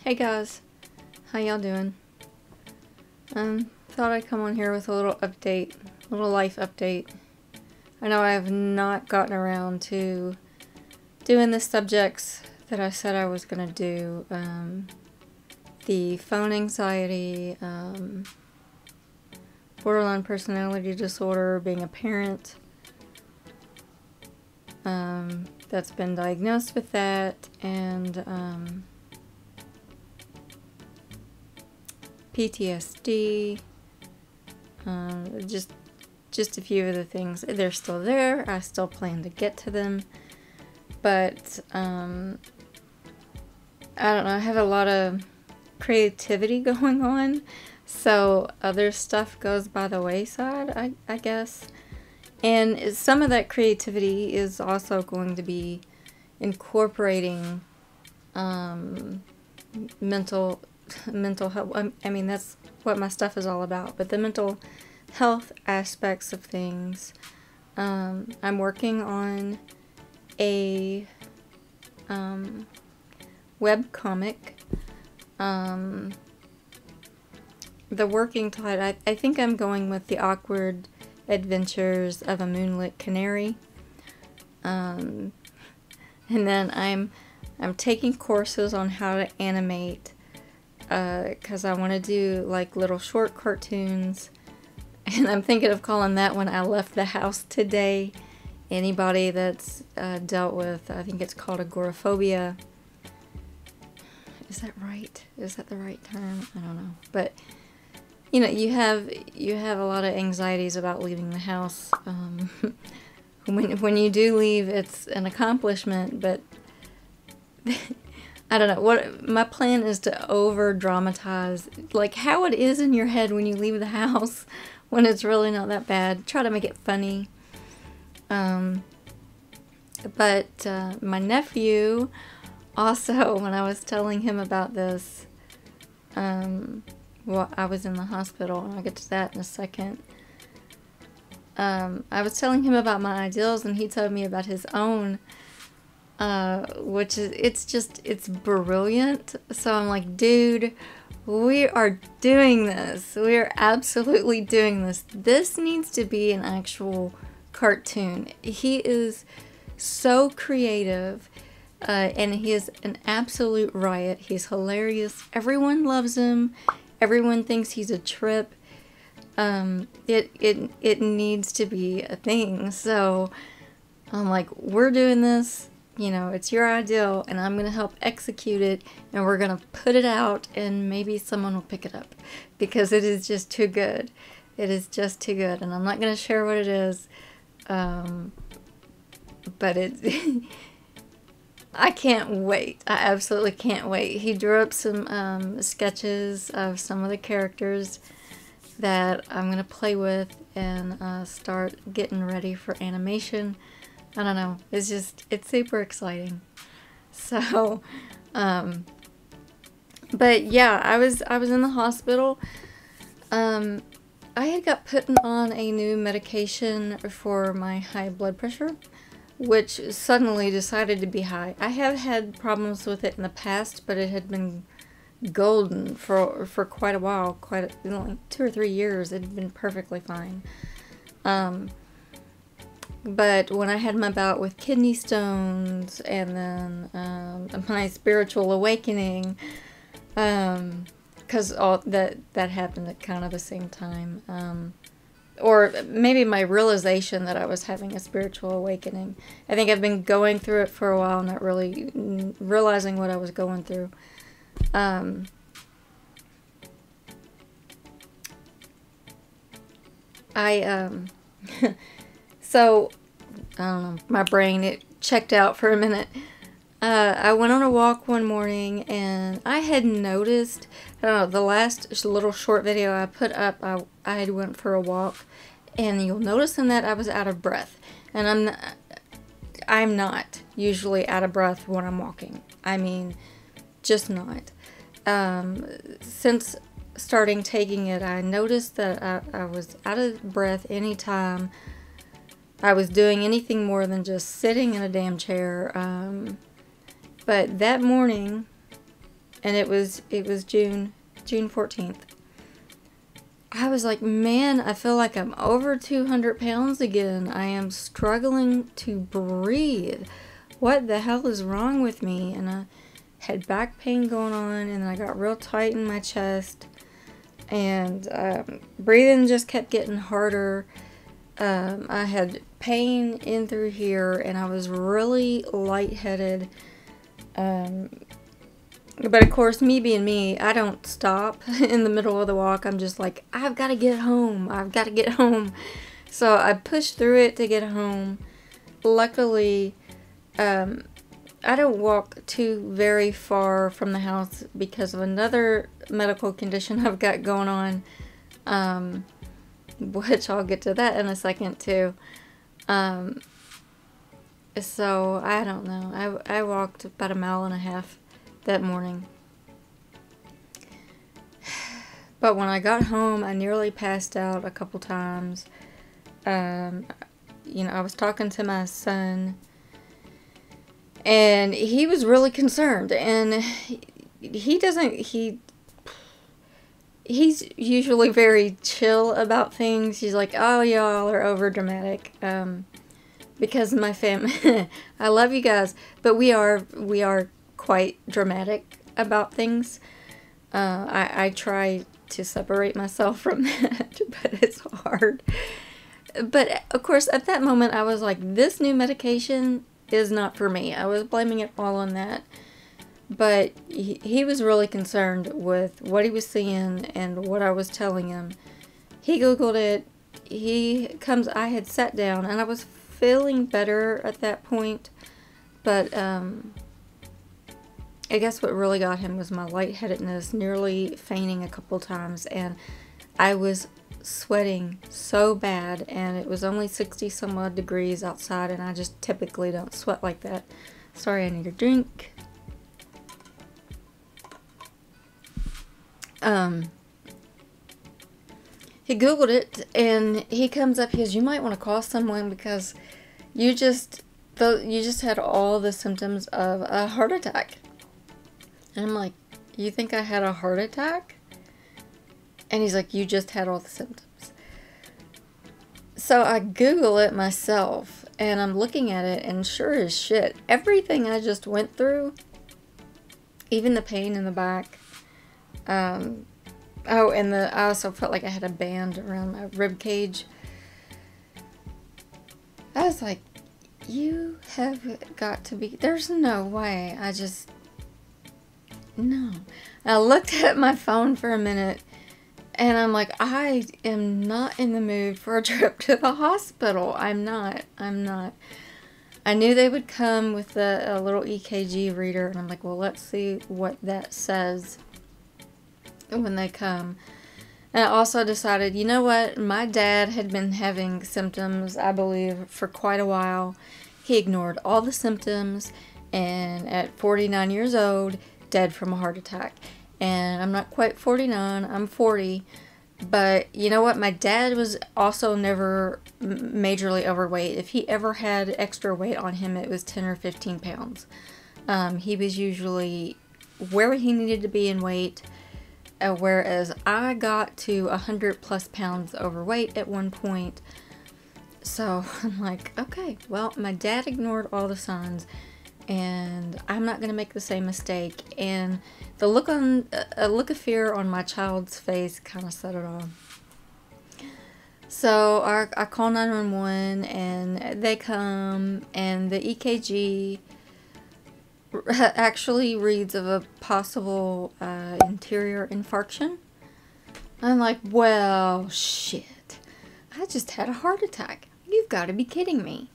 Hey guys, how y'all doing? Thought I'd come on here with a little update, little life update. I know I have not gotten around to doing the subjects that I said I was gonna do. The phone anxiety, borderline personality disorder, being a parent, that's been diagnosed with that, and PTSD, just a few of the things. They're still there. I still plan to get to them, but I don't know. I have a lot of creativity going on, so other stuff goes by the wayside, I guess. And some of that creativity is also going to be incorporating mental health. I mean, that's what my stuff is all about, but the mental health aspects of things. I'm working on a web comic. The working title, I think I'm going with The Awkward Adventures of a Moonlit Canary. And then I'm taking courses on how to animate, because I want to do like little short cartoons, and I'm thinking of calling that one I Left the House Today. Anybody that's dealt with, I think it's called agoraphobia. Is that right? Is that the right term? I don't know. But you know, you have a lot of anxieties about leaving the house. When you do leave, it's an accomplishment, but I don't know. What my plan is to over dramatize like how it is in your head when you leave the house when it's really not that bad. Try to make it funny. But my nephew also, when I was telling him about this, well, I was in the hospital, and I'll get to that in a second. I was telling him about my ideals, and he told me about his own, which is, it's brilliant. So I'm like, dude, we are doing this. We are absolutely doing this. This needs to be an actual cartoon. He is so creative, and he is an absolute riot. He's hilarious. Everyone loves him. Everyone thinks he's a trip. It needs to be a thing. So I'm like, we're doing this. You know, it's your ideal, and I'm going to help execute it, and we're going to put it out, and maybe someone will pick it up, because it is just too good. It is just too good, and I'm not going to share what it is, but it... I can't wait. I absolutely can't wait. He drew up some sketches of some of the characters that I'm going to play with and start getting ready for animation. I don't know. It's super exciting. So, but yeah, I was in the hospital. I had got put on a new medication for my high blood pressure, which suddenly decided to be high. I have had problems with it in the past, but it had been golden for quite a while, like 2 or 3 years. It had been perfectly fine. But when I had my bout with kidney stones, and then my spiritual awakening, because all that happened at kind of the same time, or maybe my realization that I was having a spiritual awakening. I think I've been going through it for a while, not really realizing what I was going through. So, I don't know, my brain, it checked out for a minute. I went on a walk one morning, and I had noticed, I don't know, the last little short video I put up, I had went for a walk, and you'll notice in that I was out of breath. And I'm not usually out of breath when I'm walking. I mean, just not. Since starting taking it, I noticed that I was out of breath anytime I was doing anything more than just sitting in a damn chair. But that morning, and it was June 14th. I was like, man, I feel like I'm over 200 pounds again. I am struggling to breathe. What the hell is wrong with me? And I had back pain going on, and I got real tight in my chest, and breathing just kept getting harder. I had pain in through here, and I was really lightheaded. But of course, me being me, I don't stop in the middle of the walk. I'm just like, I've got to get home. I've got to get home. So I pushed through it to get home. Luckily, I don't walk too very far from the house because of another medical condition I've got going on, which I'll get to that in a second too. So I don't know. I walked about 1.5 miles that morning. But when I got home, I nearly passed out a couple times. You know, I was talking to my son, and he was really concerned, and he's usually very chill about things. He's like, oh, y'all are over dramatic. Because my family, I love you guys, but we are quite dramatic about things. I try to separate myself from that, but it's hard. But of course, at that moment, I was like, this new medication is not for me. I was blaming it all on that. But he was really concerned with what he was seeing and what I was telling him. He Googled it. I had sat down, and I was feeling better at that point. But I guess what really got him was my lightheadedness, nearly fainting a couple times, and I was sweating so bad, and it was only 60 some odd degrees outside, and I just typically don't sweat like that. Sorry, I need a drink. He Googled it, and he comes up, he goes, you might want to call someone because you just had all the symptoms of a heart attack. And I'm like, you think I had a heart attack? And he's like, you just had all the symptoms. So I Google it myself, and I'm looking at it, and sure as shit, everything I just went through, even the pain in the back, oh, and I also felt like I had a band around my rib cage. I was like, you have got to be, there's no way. No. I looked at my phone for a minute, and I'm like, I am not in the mood for a trip to the hospital. I'm not. I knew they would come with a little EKG reader, and I'm like, well, let's see what that says when they come. And I also decided, you know what? My dad had been having symptoms, I believe, for quite a while. He ignored all the symptoms, and at 49 years old, dead from a heart attack. And I'm not quite 49, I'm 40. But you know what? My dad was also never majorly overweight. If he ever had extra weight on him, it was 10 or 15 pounds. He was usually where he needed to be in weight. Whereas I got to 100 plus pounds overweight at one point. So I'm like, okay, well, my dad ignored all the signs, and I'm not going to make the same mistake. And the look of fear on my child's face kind of set it off. So I call 911, and they come, and the EKG actually reads of a possible interior infarction. I'm like, well, shit. I just had a heart attack. You've got to be kidding me.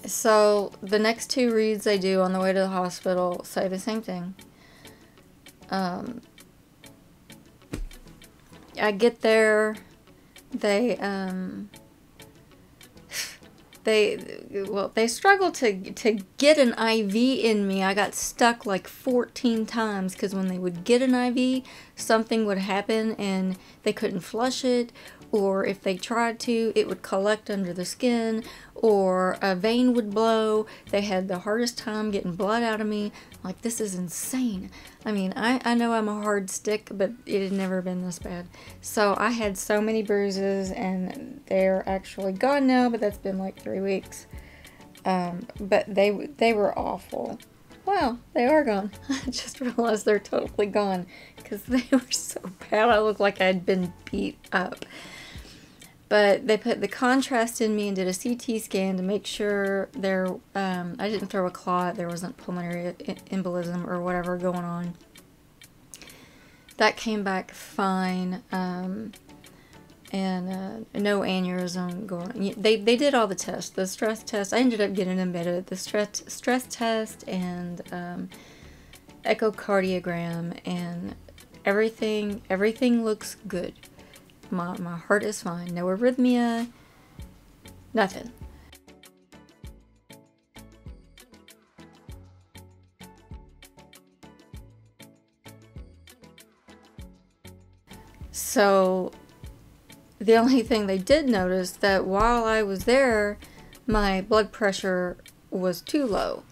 So the next two reads they do on the way to the hospital say the same thing. I get there. They struggled to get an IV in me. I got stuck like 14 times because when they would get an IV, something would happen and they couldn't flush it, or if they tried to, it would collect under the skin, or a vein would blow. They had the hardest time getting blood out of me. Like, this is insane. I mean, I know I'm a hard stick, but it had never been this bad. So I had so many bruises, and they're actually gone now, but that's been like 3 weeks. But they were awful. Wow, they are gone. I just realized they're totally gone because they were so bad. I looked like I'd been beat up. But they put the contrast in me and did a CT scan to make sure I didn't throw a clot, there wasn't pulmonary embolism or whatever going on. That came back fine, and no aneurysm going on. They did all the tests. The stress test, I ended up getting admitted. The stress test and echocardiogram, and everything looks good. My heart is fine. No arrhythmia. Nothing. So the only thing they did notice that while I was there, my blood pressure was too low.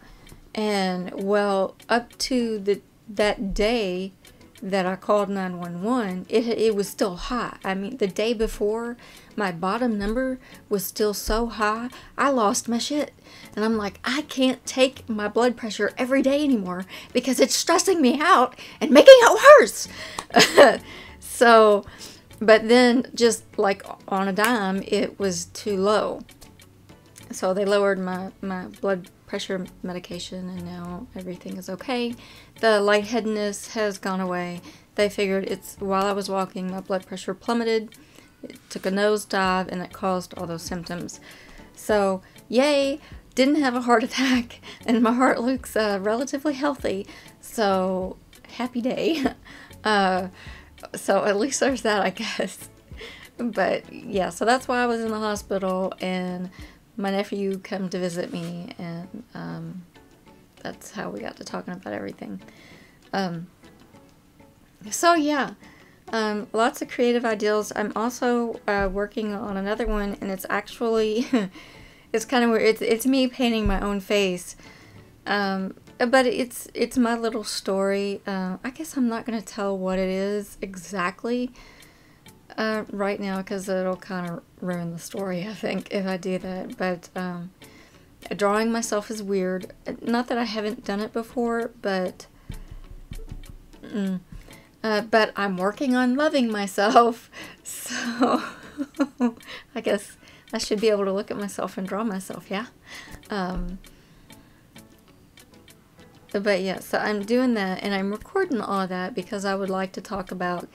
And well, up to that day that I called 911, it was still high. I mean, the day before, my bottom number was still so high, I lost my shit. And I'm like, I can't take my blood pressure every day anymore because it's stressing me out and making it worse. So, but then just like on a dime, it was too low. So they lowered my blood pressure medication, and now everything is okay. The lightheadedness has gone away. They figured while I was walking, my blood pressure plummeted. It took a nosedive, and it caused all those symptoms. So, yay! Didn't have a heart attack, and my heart looks relatively healthy. So, happy day. So at least there's that, I guess. But yeah, so that's why I was in the hospital, and my nephew came to visit me, and that's how we got to talking about everything. So yeah, lots of creative ideas. I'm also working on another one, and it's actually it's kind of weird. It's me painting my own face, but it's my little story. I guess I'm not gonna tell what it is exactly right now, because it'll kind of ruin the story, I think, if I do that. But drawing myself is weird. Not that I haven't done it before, but I'm working on loving myself. So I guess I should be able to look at myself and draw myself, yeah? But yeah, so I'm doing that, and I'm recording all of that because I would like to talk about,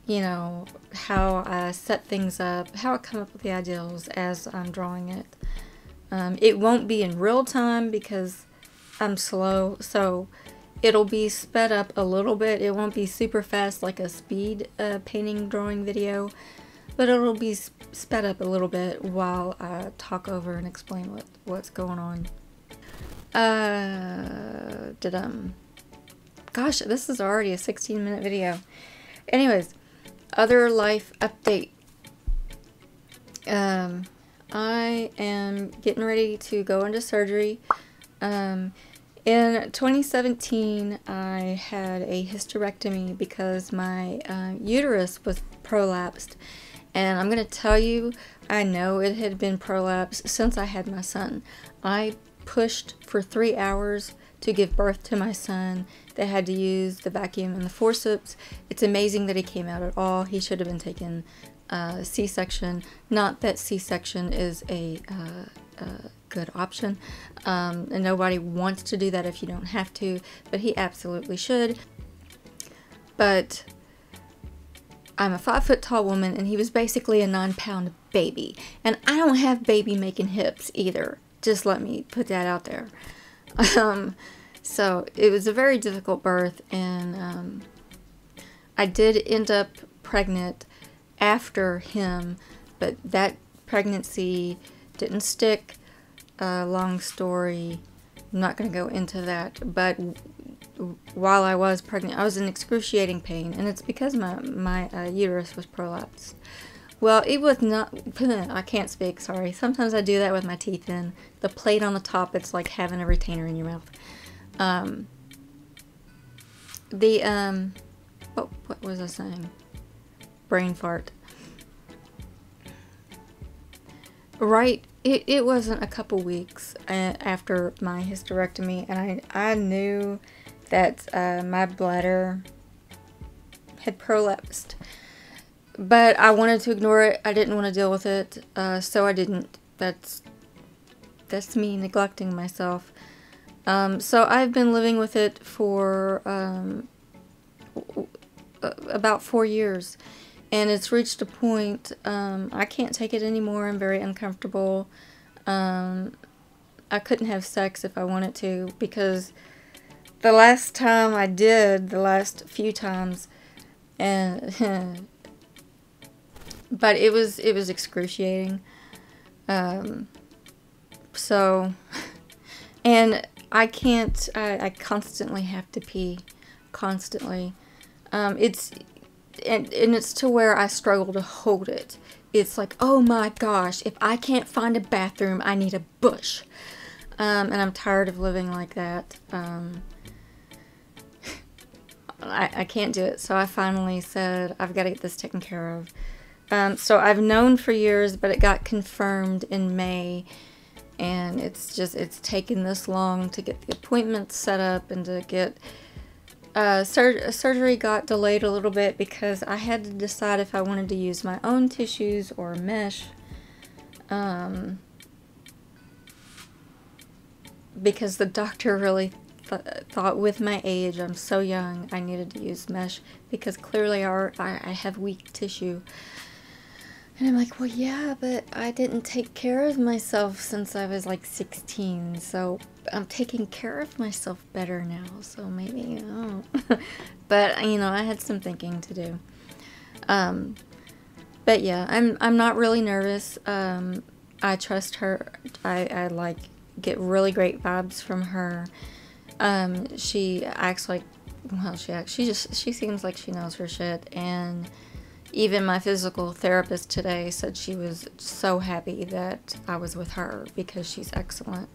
you know, how I set things up, how I come up with the ideals as I'm drawing it. It won't be in real time because I'm slow, so it'll be sped up a little bit. It won't be super fast like a speed painting drawing video, but it'll be sped up a little bit while I talk over and explain what's going on. Gosh, this is already a 16-minute video. Anyways, other life update. I am getting ready to go into surgery. In 2017, I had a hysterectomy because my uterus was prolapsed. And I'm going to tell you, I know it had been prolapsed since I had my son. I pushed for 3 hours to give birth to my son. They had to use the vacuum and the forceps. It's amazing that he came out at all. He should have been taken C-section. Not that C-section is a good option. And nobody wants to do that if you don't have to, but he absolutely should. But I'm a 5 foot tall woman, and he was basically a 9-pound baby. And I don't have baby making hips either. Just let me put that out there. So it was a very difficult birth, and I did end up pregnant after him, but that pregnancy didn't stick. Long story, I'm not going to go into that, but while I was pregnant, I was in excruciating pain, and it's because my uterus was prolapsed. Well, it was not, I can't speak, sorry. Sometimes I do that with my teeth in. The plate on the top, it's like having a retainer in your mouth. What was I saying? Brain fart. Right, it wasn't a couple weeks after my hysterectomy, and I knew that my bladder had prolapsed. But I wanted to ignore it. I didn't want to deal with it, so I didn't. That's me neglecting myself. So I've been living with it for about 4 years, and it's reached a point I can't take it anymore. I'm very uncomfortable. I couldn't have sex if I wanted to, because the last time I did, the last few times, and but it was excruciating. So, and I can't, I constantly have to pee, constantly. It's to where I struggle to hold it. It's like, oh my gosh, if I can't find a bathroom, I need a bush. And I'm tired of living like that. I can't do it. So I finally said, I've got to get this taken care of. So I've known for years, but it got confirmed in May, and it's taken this long to get the appointments set up and to get, surgery got delayed a little bit because I had to decide if I wanted to use my own tissues or mesh, because the doctor really thought with my age, I'm so young, I needed to use mesh because clearly I have weak tissue. And I'm like, well, yeah, but I didn't take care of myself since I was like 16, so I'm taking care of myself better now, so maybe, you know. But, you know, I had some thinking to do. But yeah, I'm not really nervous. I trust her. I like get really great vibes from her. She acts like, well, she seems like she knows her shit, and even my physical therapist today said she was so happy that I was with her because she's excellent.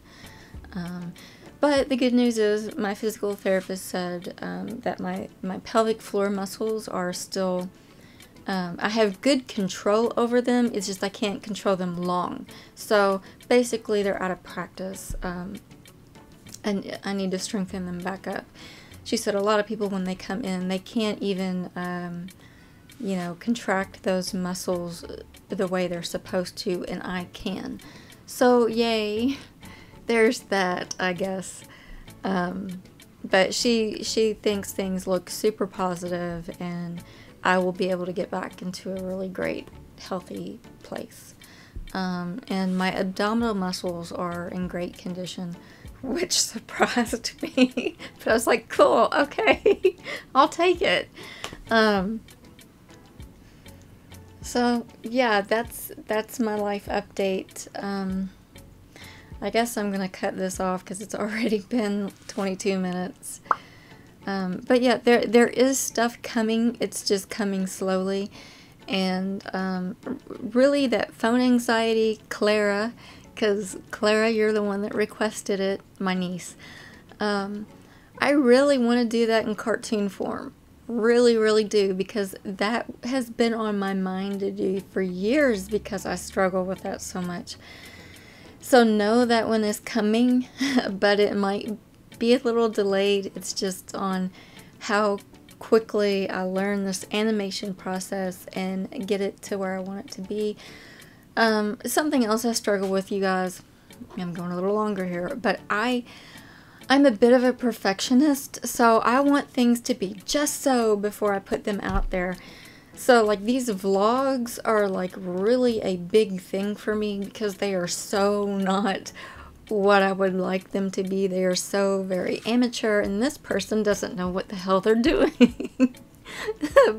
But the good news is my physical therapist said that my pelvic floor muscles are still, I have good control over them. It's just I can't control them long. So basically they're out of practice. And I need to strengthen them back up. She said a lot of people when they come in, they can't even you know, contract those muscles the way they're supposed to, and I can. So, yay. There's that, I guess. But she thinks things look super positive, and I will be able to get back into a really great, healthy place. And my abdominal muscles are in great condition, which surprised me. But I was like, cool, okay, I'll take it. So yeah, that's my life update. I guess I'm gonna cut this off because it's already been 22 minutes. But yeah, there is stuff coming. It's just coming slowly, and really that phone anxiety, Clara, because Clara, you're the one that requested it, my niece. I really want to do that in cartoon form. Really, really do, because that has been on my mind to do for years because I struggle with that so much. So know that one is coming, but it might be a little delayed. It's just on how quickly I learn this animation process and get it to where I want it to be. Something else I struggle with, you guys, I'm going a little longer here, but I'm a bit of a perfectionist, so I want things to be just so before I put them out there. So like these vlogs are like really a big thing for me because they are so not what I would like them to be. They are so very amateur, and this person doesn't know what the hell they're doing.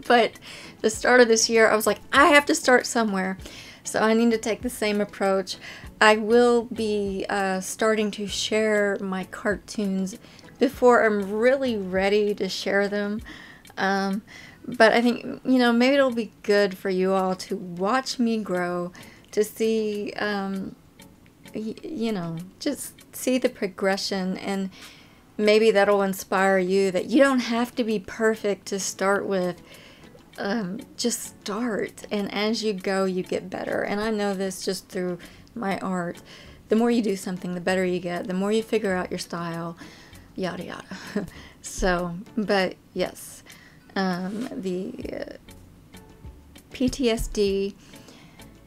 But the start of this year, I was like, I have to start somewhere. So I need to take the same approach. I will be starting to share my cartoons before I'm really ready to share them. But I think, you know, maybe it'll be good for you all to watch me grow, to see, you know, just see the progression, and maybe that'll inspire you that you don't have to be perfect to start with. Just start, and as you go, you get better. And I know this just through my art. The more you do something, the better you get, the more you figure out your style, yada yada. So, but yes, the PTSD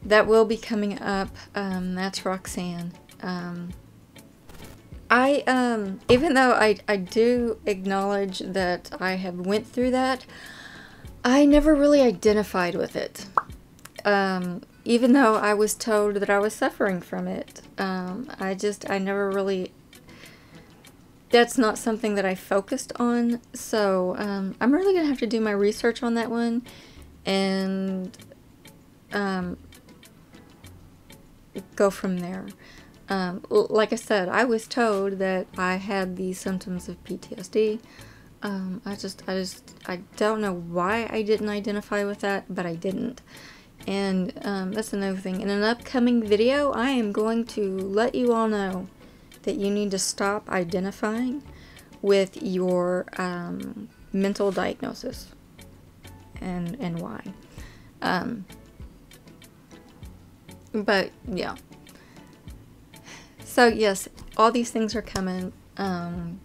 that will be coming up, that's Roxanne. Even though I do acknowledge that I have went through that, I never really identified with it. Even though I was told that I was suffering from it, I never really, that's not something that I focused on. So I'm really gonna have to do my research on that one, and go from there. Like I said, I was told that I had the symptoms of PTSD. I don't know why I didn't identify with that, but I didn't. And that's another thing. In an upcoming video, I am going to let you all know that you need to stop identifying with your mental diagnosis, and why. But yeah. So yes, all these things are coming. I'm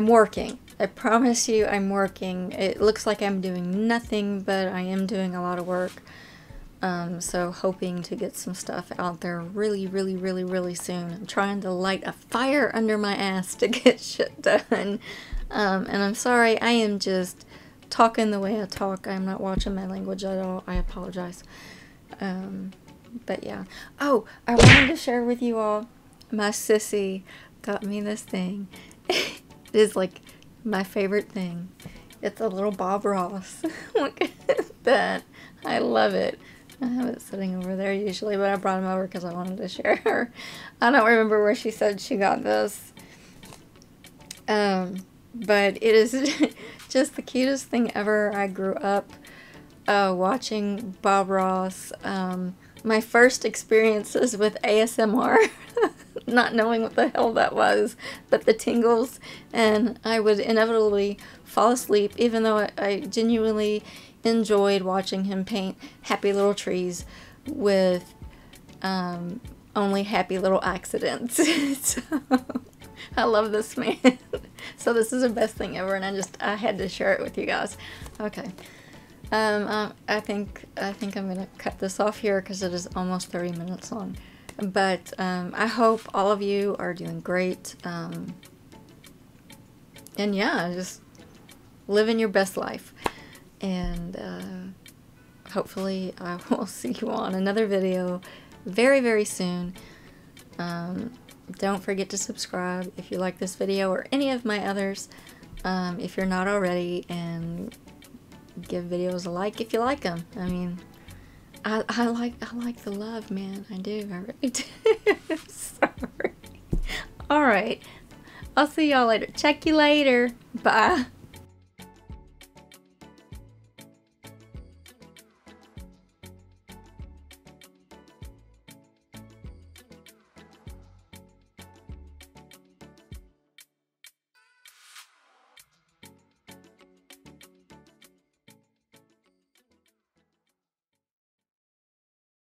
working. I promise you I'm working. It looks like I'm doing nothing, but I am doing a lot of work. So hoping to get some stuff out there really, really, really, really soon. I'm trying to light a fire under my ass to get shit done. And I'm sorry, I am just talking the way I talk. I'm not watching my language at all. I apologize. But yeah. Oh, I wanted to share with you all, my sissy got me this thing. It is like my favorite thing. It's a little Bob Ross. Look at that. I love it. I have it sitting over there usually, but I brought him over because I wanted to share her. I don't remember where she said she got this. But it is just the cutest thing ever. I grew up watching Bob Ross. My first experiences with ASMR, not knowing what the hell that was, but the tingles, and I would inevitably fall asleep, even though I genuinely enjoyed watching him paint happy little trees with only happy little accidents. So, I love this man. So this is the best thing ever, and I had to share it with you guys. Okay. I think I'm gonna cut this off here because it is almost 30 minutes long. But I hope all of you are doing great. And yeah, just living your best life. And hopefully I will see you on another video very, very soon. Don't forget to subscribe if you like this video or any of my others, if you're not already, and give videos a like if you like them. I mean, I like the love, man. I do. I really do. Sorry. Alright. I'll see y'all later. Check you later. Bye.